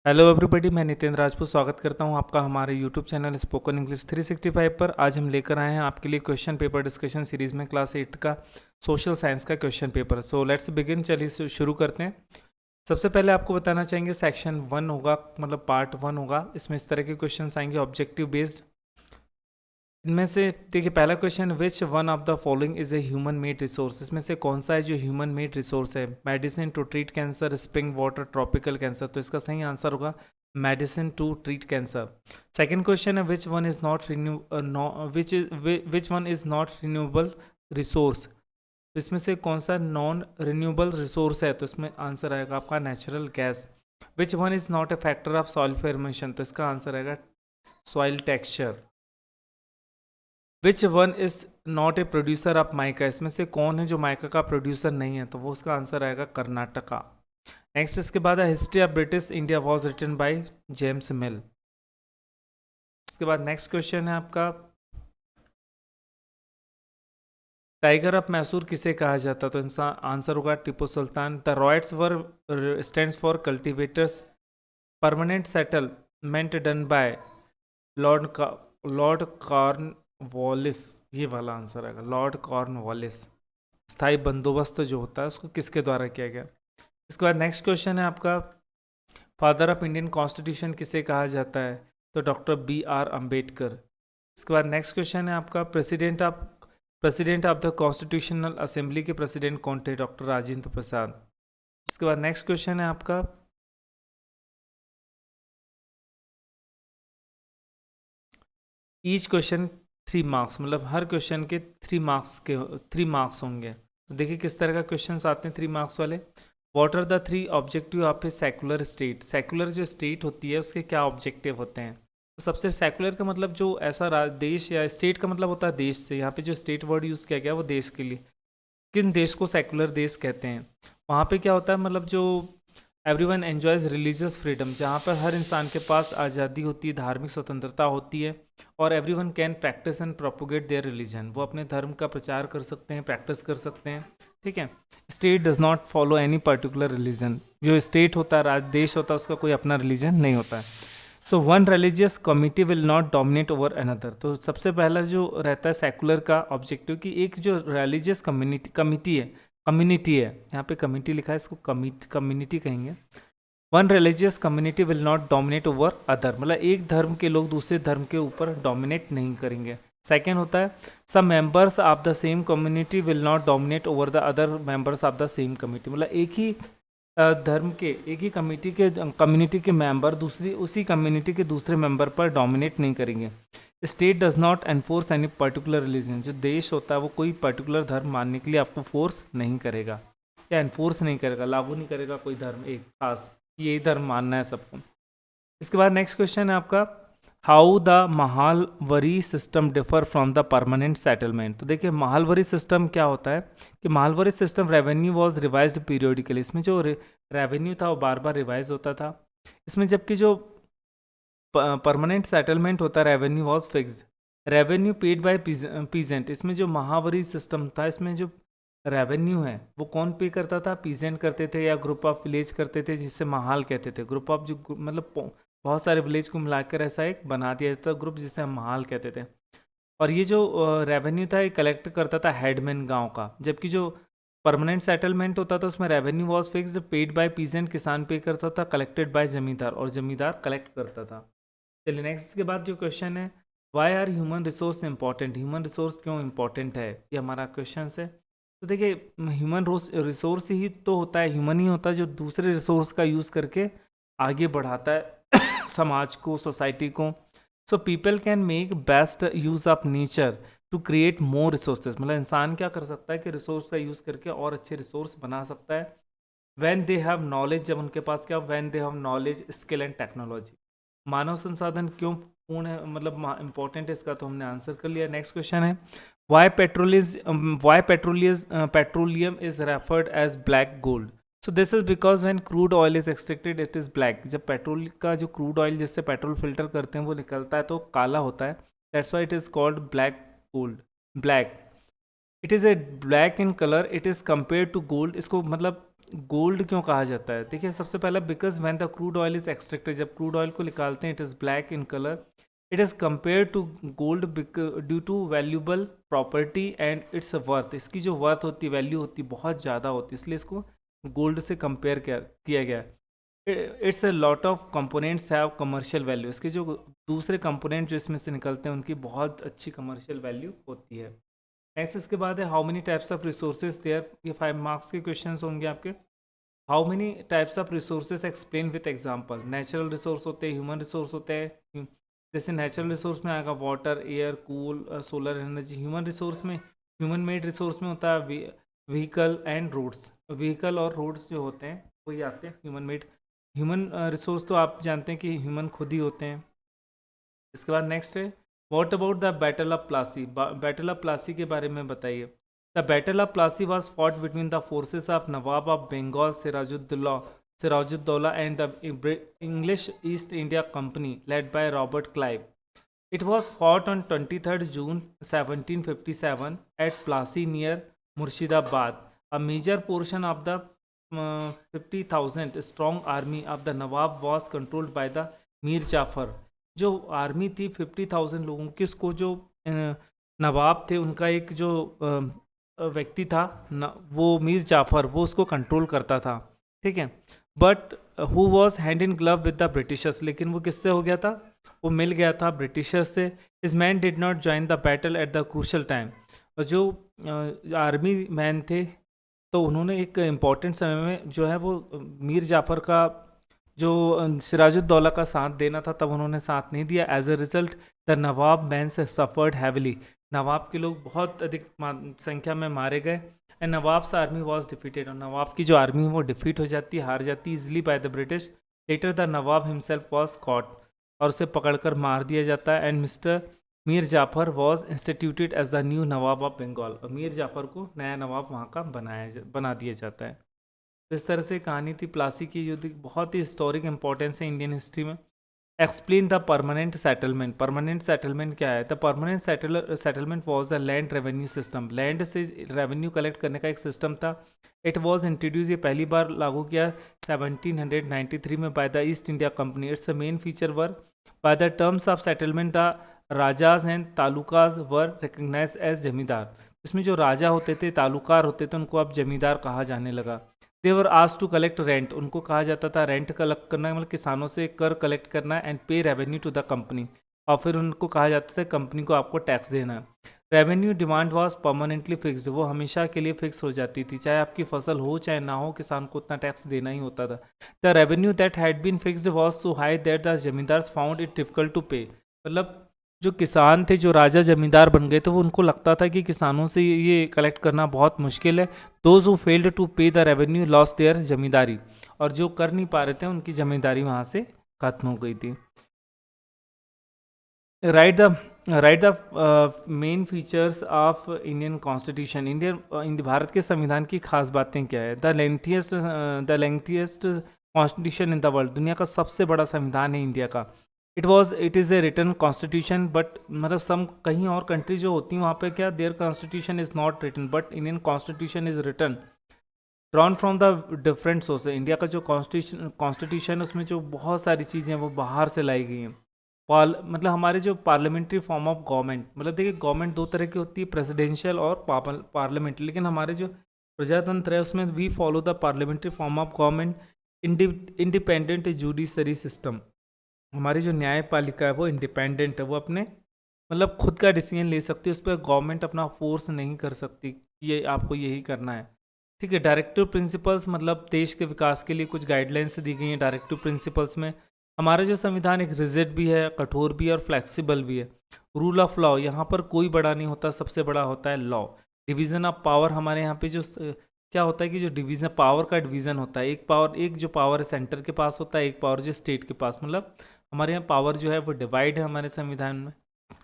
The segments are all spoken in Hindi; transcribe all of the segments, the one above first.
हेलो एवरीबॉडी, मैं नितेंद्र राजपूत स्वागत करता हूं आपका हमारे यूट्यूब चैनल स्पोकन इंग्लिश 365 पर। आज हम लेकर आए हैं आपके लिए क्वेश्चन पेपर डिस्कशन सीरीज़ में क्लास 8 का सोशल साइंस का question paper. So let's begin, चलिए शुरू करते हैं। सबसे पहले आपको बताना चाहेंगे सेक्शन 1 होगा, मतलब पार्ट 1 होगा। इसमें इस तरह के क्वेश्चन आएंगे ऑब्जेक्टिव बेस्ड। इनमें से देखिए, पहला question, which one of the following is a human made resource. इसमें से कौन सा है जो ह्यूमन मेड रिसोर्स है? Medicine to treat cancer, spring water, tropical cancer. तो इसका सही आंसर होगा medicine to treat cancer. Second question है, which one is not which one is not renewable resource. तो इसमें से कौन सा नॉन रिन्यूएबल रिसोर्स है? तो इसमें आंसर आएगा आपका natural gas. Which one is not a factor of soil formation. तो इसका आंसर आएगा soil texture. Which one is not a producer of mica. इसमें से कौन है जो माइका का प्रोड्यूसर नहीं है? तो वो उसका आंसर आएगा कर्नाटका। नेक्स्ट इसके बाद है, history of British India was written by James Mill. इसके बाद नेक्स्ट क्वेश्चन है आपका, टाइगर ऑफ मैसूर किसे कहा जाता? तो इसका आंसर होगा Tipu Sultan. The ryots were stands for cultivators, permanent settlement done by lord Cornwallis. ये वाला आंसर आएगा लॉर्ड कॉर्नवालिस। स्थायी बंदोबस्त जो होता है उसको किसके द्वारा किया गया? इसके बाद नेक्स्ट क्वेश्चन है आपका, फादर ऑफ इंडियन कॉन्स्टिट्यूशन किसे कहा जाता है? तो डॉक्टर BR अम्बेडकर। इसके बाद नेक्स्ट क्वेश्चन है आपका, president of the constitutional assembly के प्रेसिडेंट कौन थे? डॉक्टर राजेंद्र प्रसाद। इसके बाद नेक्स्ट क्वेश्चन है आपका, ईच क्वेश्चन 3 मार्क्स, मतलब हर क्वेश्चन के 3 मार्क्स होंगे। तो देखिए किस तरह का क्वेश्चन आते हैं 3 मार्क्स वाले। What are the 3 objective of a secular state. Secular जो स्टेट होती है उसके क्या ऑब्जेक्टिव होते हैं? तो सबसे सेकुलर का मतलब जो ऐसा देश, या स्टेट का मतलब होता है देश से। यहाँ पे जो स्टेट वर्ड यूज़ किया गया वो देश के लिए। किन देश को सेकुलर देश कहते हैं? वहाँ पे क्या होता है, मतलब जो एवरीवन एन्जॉयज रिलीजियस फ्रीडम, जहाँ पर हर इंसान के पास आज़ादी होती है, धार्मिक स्वतंत्रता होती है, और everyone can practice and propagate their religion. वो अपने धर्म का प्रचार कर सकते हैं, प्रैक्टिस कर सकते हैं। ठीक है। State does not follow any particular religion. जो स्टेट होता है, देश होता है, उसका कोई अपना रिलीजन नहीं होता है। So one religious committee will not dominate over another. तो सबसे पहला जो रहता है सेकुलर का ऑब्जेक्टिव, कि एक जो रिलीजियस कम्युनिटी है, यहाँ पे कम्युनिटी लिखा है, इसको कम्युनिटी कहेंगे। One religious community will not dominate over other, मतलब एक धर्म के लोग दूसरे धर्म के ऊपर डोमिनेट नहीं करेंगे। सेकेंड होता है, some members of the same community will not dominate over the other members of the same community, मतलब एक ही धर्म के, एक ही कम्युनिटी के मेंबर उसी कम्युनिटी के दूसरे मेंबर पर डोमिनेट नहीं करेंगे। State does not enforce any particular religion. जो देश होता है वो कोई पर्टिकुलर धर्म मानने के लिए आपको फोर्स नहीं करेगा, या एनफोर्स नहीं करेगा, लागू नहीं करेगा कोई धर्म एक खास, यही धर्म मानना है सबको। इसके बाद नेक्स्ट क्वेश्चन है आपका, how the Mahalwari system differ from the permanent settlement. तो देखिए महालवरी सिस्टम क्या होता है, कि Mahalwari system revenue was revised periodically. इसमें जो रेवेन्यू था वो बार बार रिवाइज होता था इसमें, जबकि जो परमानेंट सेटलमेंट होता है revenue was fixed. Revenue paid by peasant. इसमें जो महावरी सिस्टम था, इसमें जो रेवेन्यू है वो कौन पे करता था? पीजेंट करते थे, या ग्रुप ऑफ विलेज करते थे, जिससे महाल कहते थे। ग्रुप ऑफ जो मतलब बहुत सारे विलेज को मिलाकर ऐसा एक बना दिया जाता था ग्रुप, जिसे हम महाल कहते थे। और ये जो रेवेन्यू था ये कलेक्ट करता था हेडमैन गांव का। जबकि जो परमानेंट सेटलमेंट होता था उसमें revenue was fixed, paid by peasant, किसान पे करता था, कलेक्टेड बाय जमींदार, और जमींदार कलेक्ट करता था। चलिए नेक्स्ट, इसके बाद जो क्वेश्चन है, why are human resource important. Human resource क्यों इंपॉर्टेंट है, ये हमारा क्वेश्चन है। तो देखिए ह्यूमन रिसोर्स ही तो होता है, ह्यूमन ही होता है जो दूसरे रिसोर्स का यूज़ करके आगे बढ़ाता है समाज को, सोसाइटी को। So people can make best use of nature to create more resources, मतलब इंसान क्या कर सकता है कि रिसोर्स का यूज़ करके और अच्छे रिसोर्स बना सकता है। वैन दे हैव नॉलेज, जब उनके पास क्या, when they have knowledge, skill and technology. मानव संसाधन क्यों पूर्ण है, मतलब इंपॉर्टेंट है, इसका तो हमने आंसर कर लिया। नेक्स्ट क्वेश्चन है, why petroleum is referred as black gold. So this is because when crude oil is extracted it is black. जब पेट्रोल का जो क्रूड ऑयल जिससे पेट्रोल फिल्टर करते हैं वो निकलता है तो काला होता है, that's why it is called black gold. Black, it is a black in colour, it is compare to gold. इसको मतलब गोल्ड क्यों कहा जाता है? देखिए सबसे पहला, because when the crude oil is extracted, जब क्रूड ऑयल को निकालते हैं it is black in colour, it is compare to gold due to valuable property and its worth, इसकी जो वर्थ होती, वैल्यू होती, बहुत ज़्यादा होती, इसलिए इसको गोल्ड से कंपेयर किया गया। It's a lot of components have commercial value, इसके जो दूसरे कंपोनेंट जो इसमें से निकलते हैं उनकी बहुत अच्छी कमर्शियल वैल्यू होती है। नेक्स्ट इसके बाद है how many types of resources there, ये 5 मार्क्स के क्वेश्चंस होंगे आपके। How many types of resources explain with example, natural resource होते हैं, ह्यूमन रिसोर्स होते हैं, जैसे नेचुरल रिसोर्स में आएगा water, air, cool, solar energy. Human resource में, ह्यूमन मेड रिसोर्स में होता है व्हीकल एंड रोड्स, व्हीकल और रोड्स जो होते हैं वही आते हैं ह्यूमन मेड। ह्यूमन रिसोर्स तो आप जानते हैं कि ह्यूमन खुद ही होते हैं। इसके बाद नेक्स्ट है what about the battle of Plassey, battle of Plassey के बारे में बताइए। The battle of Plassey was fought between the forces of nawab of Bengal Sirajuddaulah and the English East India Company led by Robert Clive. It was fought on 23rd June 1757 at Plassey near Murshidabad. A major portion of the 50,000 strong army of the Nawab was controlled by the Mir Jafar. जो आर्मी थी 50,000 लोगों की, उसको जो नवाब थे उनका एक जो व्यक्ति था वो मीर जाफ़र, वो उसको कंट्रोल करता था, ठीक है। But who was hand in glove with the Britishers, लेकिन वो किससे हो गया था? वो मिल गया था ब्रिटिशर्स से। His man did not join the battle at the crucial time, और जो आर्मी मैन थे तो उन्होंने एक इम्पॉर्टेंट समय में जो है वो मीर जाफ़र का जो सिराजुद्दौला का साथ देना था तब उन्होंने साथ नहीं दिया। As a result the nawab men से सफर्ड हैविली, नवाब के लोग बहुत अधिक संख्या में मारे गए। And nawabs army was defeated, और नवाब की जो आर्मी है वो डिफीट हो जाती है, हार जाती है easily by the British. Later the nawab himself was caught, और उसे पकड़कर मार दिया जाता है। And mister Mir Jafar was instituted as the new nawab of Bengal, और मीर जाफ़र को नया नवाब वहाँ का बना दिया जाता है। तो इस तरह से कहानी थी प्लासी की, जो बहुत ही हिस्टोरिक इंपॉर्टेंस है इंडियन हिस्ट्री में। Explain the permanent settlement, permanent settlement क्या है? The permanent settlement was the land revenue system, land से रेवेन्यू कलेक्ट करने का एक सिस्टम था। इट वॉज इंट्रोड्यूस, ये पहली बार लागू किया 1793 में by the East India Company. It's a main feature were by the terms of settlement the rajas and talukas were recognise as zamindar, इसमें जो राजा होते थे, तालुकार होते थे, उनको अब जमींदार कहा जाने लगा। They were asked to collect rent, उनको कहा जाता था रेंट कलेक्ट करना, मतलब किसानों से कर कलेक्ट करना, एंड पे रेवेन्यू टू द कंपनी, और फिर उनको कहा जाता था कंपनी को आपको टैक्स देना है। Revenue demand was permanently fixed, वो हमेशा के लिए फिक्स हो जाती थी, चाहे आपकी फसल हो चाहे ना हो, किसान को उतना टैक्स देना ही होता था। The revenue that had been fixed was so high that the zamindars found it difficult to pay, मतलब जो किसान थे, जो राजा जमींदार बन गए थे, वो उनको लगता था कि किसानों से ये कलेक्ट करना बहुत मुश्किल है। दोज हु फेल्ड टू पे द रेवेन्यू लॉस देयर जमींदारी, और जो कर नहीं पा रहे थे उनकी जमींदारी वहाँ से खत्म हो गई थी। Right the main features of Indian constitution, Indian Bharat के संविधान की खास बातें क्या है? The lengthiest constitution in the world, दुनिया का सबसे बड़ा संविधान है इंडिया का। It is a written constitution, but मतलब सम कहीं और कंट्री जो होती हैं वहाँ पे क्या, there constitution is not written, but Indian constitution is written drawn from the different source. India का जो कॉन्स्टिट्यूशन है उसमें जो बहुत सारी चीज़ें हैं वो बाहर से लाई गई हैं। मतलब हमारे जो पार्लियामेंट्री फॉर्म ऑफ गवर्नमेंट, मतलब देखिए गवर्नमेंट दो तरह की होती है, प्रेसिडेंशियल और पार्लियामेंट्री, लेकिन हमारे जो प्रजातंत्र है उसमें we follow the parliamentary form of government. Independent judiciary system, हमारी जो न्यायपालिका है वो इंडिपेंडेंट है, वो अपने मतलब खुद का डिसीजन ले सकती है, उस पर गवर्नमेंट अपना फोर्स नहीं कर सकती ये आपको यही करना है, ठीक है। डायरेक्टिव प्रिंसिपल्स, मतलब देश के विकास के लिए कुछ गाइडलाइंस दी गई हैं डायरेक्टिव प्रिंसिपल्स में। हमारा जो संविधान एक रिजिड भी है, कठोर भी है और फ्लेक्सिबल भी है। रूल ऑफ लॉ, यहाँ पर कोई बड़ा नहीं होता, सबसे बड़ा होता है लॉ। डिवीज़न ऑफ पावर, हमारे यहाँ पे जो क्या होता है कि जो डिवीज़न पावर का डिवीज़न होता है, एक जो पावर है सेंटर के पास होता है, एक पावर जो स्टेट के पास, मतलब हमारे यहाँ पावर जो है वो डिवाइड है हमारे संविधान में,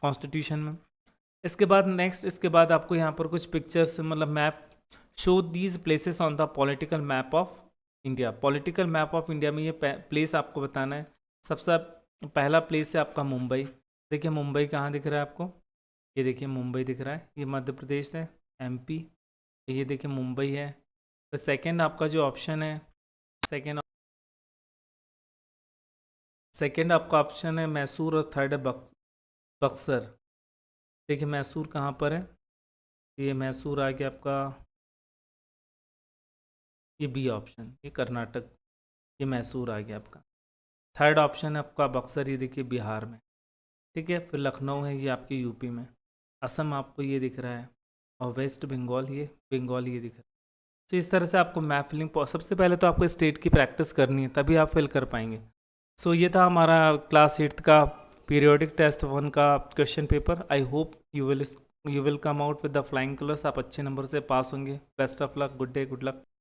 कॉन्स्टिट्यूशन में। इसके बाद इसके बाद आपको यहाँ पर कुछ पिक्चर्स, मतलब map, show these places on the political map of India. Political map of India में ये प्लेस आपको बताना है। सबसे पहला प्लेस है आपका मुंबई। देखिए मुंबई कहाँ दिख रहा है आपको, ये देखिए मुंबई दिख रहा है, ये मध्य प्रदेश है, MP, ये देखिए मुंबई है। तो सेकंड आपका जो ऑप्शन है, सेकंड आपका ऑप्शन है मैसूर और थर्ड है बक्सर। देखिए मैसूर कहाँ पर है, ये मैसूर आ गया आपका, ये बी ऑप्शन, ये कर्नाटक, ये मैसूर आ गया आपका। थर्ड ऑप्शन है आपका बक्सर, ये देखिए बिहार में, ठीक है। फिर लखनऊ है ये आपके यूपी में, असम आपको ये दिख रहा है, और वेस्ट बंगाल ये बंगाल ये दिख रहा है। तो इस तरह से आपको मैप फिलिंग, सबसे पहले तो आपको स्टेट की प्रैक्टिस करनी है तभी आप फिल कर पाएंगे। सो ये था हमारा क्लास 8th का पीरियोडिक टेस्ट 1 का question paper. I hope you will come out with the flying colours. आप अच्छे नंबर से पास होंगे। Best of luck, good day, good luck.